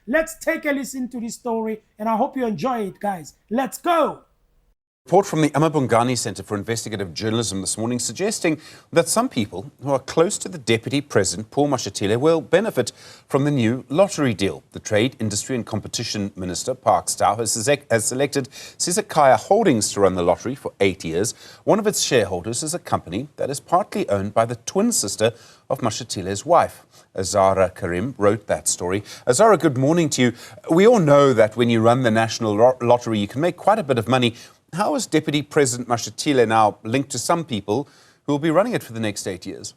Let's take a listen to this story, and I hope you enjoy it, guys. Let's go. Report from the Amabungani Centre for Investigative Journalism this morning suggesting that some people who are close to the Deputy President Paul Mashatile will benefit from the new lottery deal. The Trade, Industry and Competition Minister, Parks Tau, has selected Sizakaya Holdings to run the lottery for 8 years. One of its shareholders is a company that is partly owned by the twin sister of Mashatile's wife. Azara Karim wrote that story. Azara, good morning to you. We all know that when you run the national lottery, you can make quite a bit of money. How is Deputy President Mashatile now linked to some people who will be running it for the next 8 years?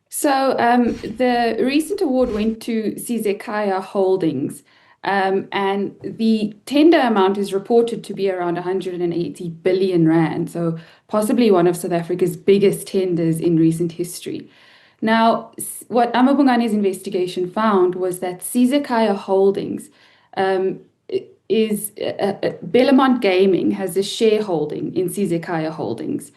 So the recent award went to Sizakaya Holdings, and the tender amount is reported to be around 180 billion rand, so possibly one of South Africa's biggest tenders in recent history. Now, what Amabungani's investigation found was that Sizakaya Holdings Bellamont Gaming has a shareholding in Sizakaya Holdings.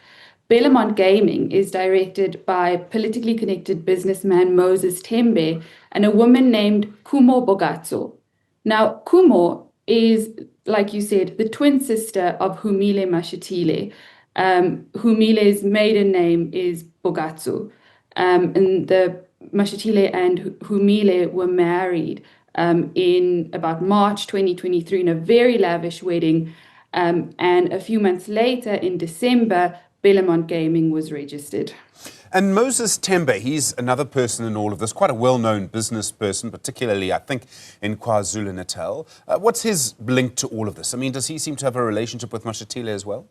Bellamont Gaming is directed by politically connected businessman Moses Tembe and a woman named Kumo Bogatso. Now, Kumo is, like you said, the twin sister of Humile Mashatile. Humile's maiden name is Bogatso. And the Mashatile and Humile were married in about March 2023 in a very lavish wedding. And a few months later, in December, Bellamont Gaming was registered. And Moses Tembe, he's another person in all of this, quite a well-known business person, particularly, I think, in KwaZulu-Natal. What's his link to all of this? I mean, does he seem to have a relationship with Mashatile as well?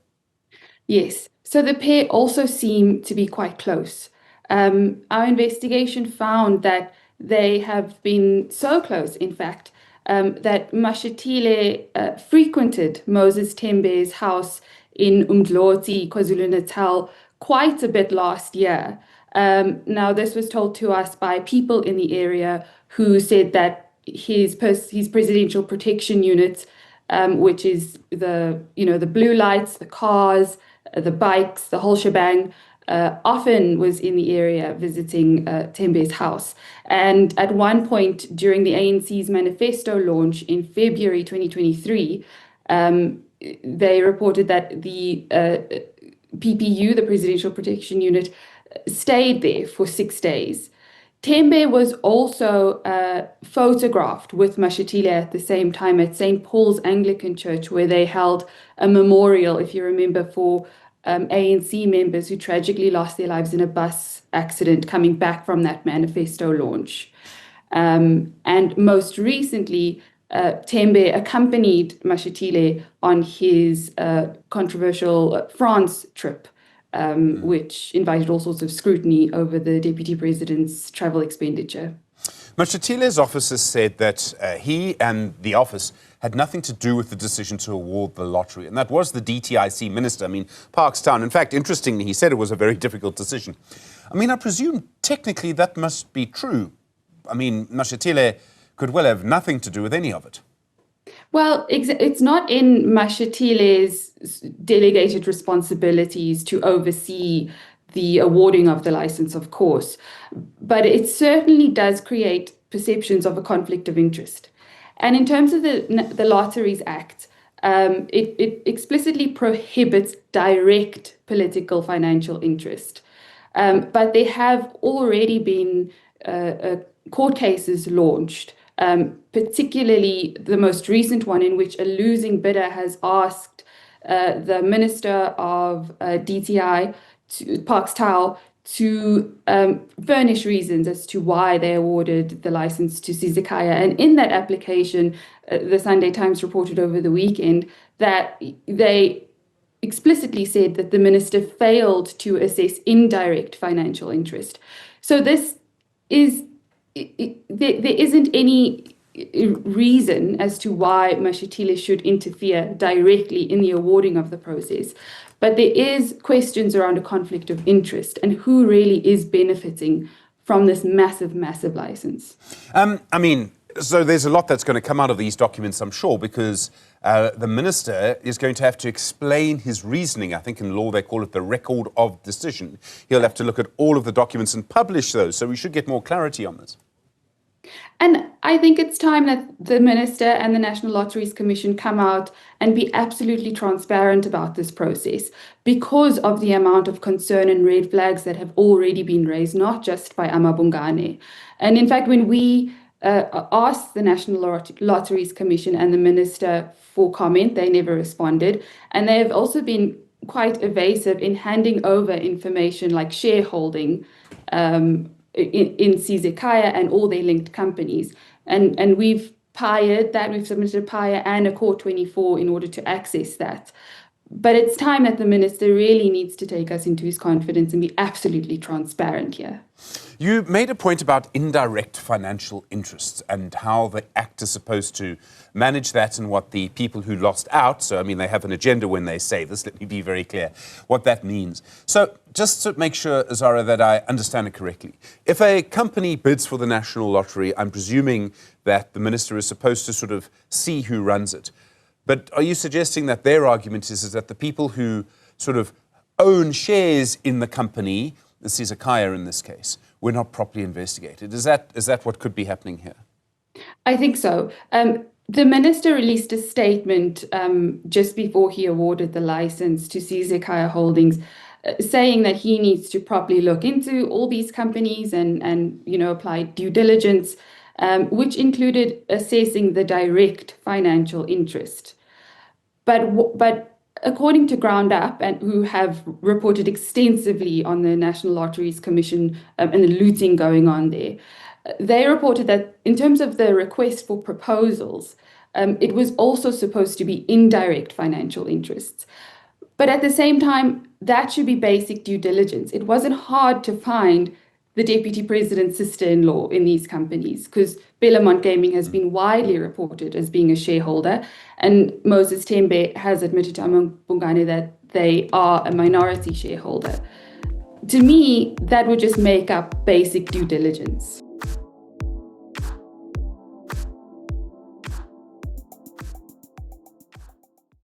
Yes. So the pair also seem to be quite close. Our investigation found that they have been so close, in fact, that Mashatile frequented Moses Tembe's house in Umdloti, KwaZulu-Natal, quite a bit last year. Now, this was told to us by people in the area who said that his presidential protection unit, which is the blue lights, the cars, the bikes, the whole shebang, often was in the area visiting Tembe's house. And at one point during the ANC's manifesto launch in February 2023, they reported that the PPU, the Presidential Protection Unit, stayed there for 6 days. Tembe was also photographed with Mashatile at the same time at St. Paul's Anglican Church, where they held a memorial, if you remember, for ANC members who tragically lost their lives in a bus accident coming back from that manifesto launch. And most recently, Tembe accompanied Mashatile on his controversial France trip, which invited all sorts of scrutiny over the Deputy President's travel expenditure. Mashatile's office has said that he and the office had nothing to do with the decision to award the lottery. And that was the DTIC minister, Parks Tau. In fact, interestingly, he said it was a very difficult decision. I presume technically that must be true. Mashatile could well have nothing to do with any of it. Well, it's not in Mashatile's delegated responsibilities to oversee the awarding of the license, of course, but it certainly does create perceptions of a conflict of interest. And in terms of the Lotteries Act, it explicitly prohibits direct political financial interest. But there have already been court cases launched, particularly the most recent one in which a losing bidder has asked the Minister of DTI, Parks Tau, to furnish reasons as to why they awarded the license to Sizakaya. And in that application, the Sunday Times reported over the weekend that they explicitly said that the minister failed to assess indirect financial interest. So this is, there isn't any reason as to why Mashatile should interfere directly in the awarding of the process. But there is questions around a conflict of interest and who really is benefiting from this massive, massive license. So there's a lot that's going to come out of these documents, I'm sure, because the minister is going to have to explain his reasoning. I think in law they call it the record of decision. He'll have to look at all of the documents and publish those. So we should get more clarity on this. And I think it's time that the Minister and the National Lotteries Commission come out and be absolutely transparent about this process because of the amount of concern and red flags that have already been raised, not just by Amabungane. And in fact, when we asked the National Lotteries Commission and the Minister for comment, they never responded. And they have also been quite evasive in handing over information like shareholding in Sizekaya and all their linked companies. And we've submitted a PIA and a Core 24 in order to access that. But it's time that the minister really needs to take us into his confidence and be absolutely transparent here. You made a point about indirect financial interests and how the Act is supposed to manage that and what the people who lost out, so I mean they have an agenda when they say this, let me be very clear, what that means. So just to make sure, Zara, that I understand it correctly, if a company bids for the National Lottery, I'm presuming that the minister is supposed to sort of see who runs it. But are you suggesting that their argument is that the people who sort of own shares in the company, the Sizekaya in this case, were not properly investigated? Is that what could be happening here? I think so. The minister released a statement just before he awarded the license to Sizekaya Holdings, saying that he needs to properly look into all these companies and apply due diligence, which included assessing the direct financial interest. But according to Ground Up, and who have reported extensively on the National Lotteries Commission and the looting going on there, they reported that in terms of the request for proposals, it was also supposed to be indirect financial interests. But at the same time, that should be basic due diligence. It wasn't hard to find the deputy president's sister-in-law in these companies because Bellamont Gaming has been widely reported as being a shareholder, and Moses Tembe has admitted to Amabungane that they are a minority shareholder. To me, that would just make up basic due diligence.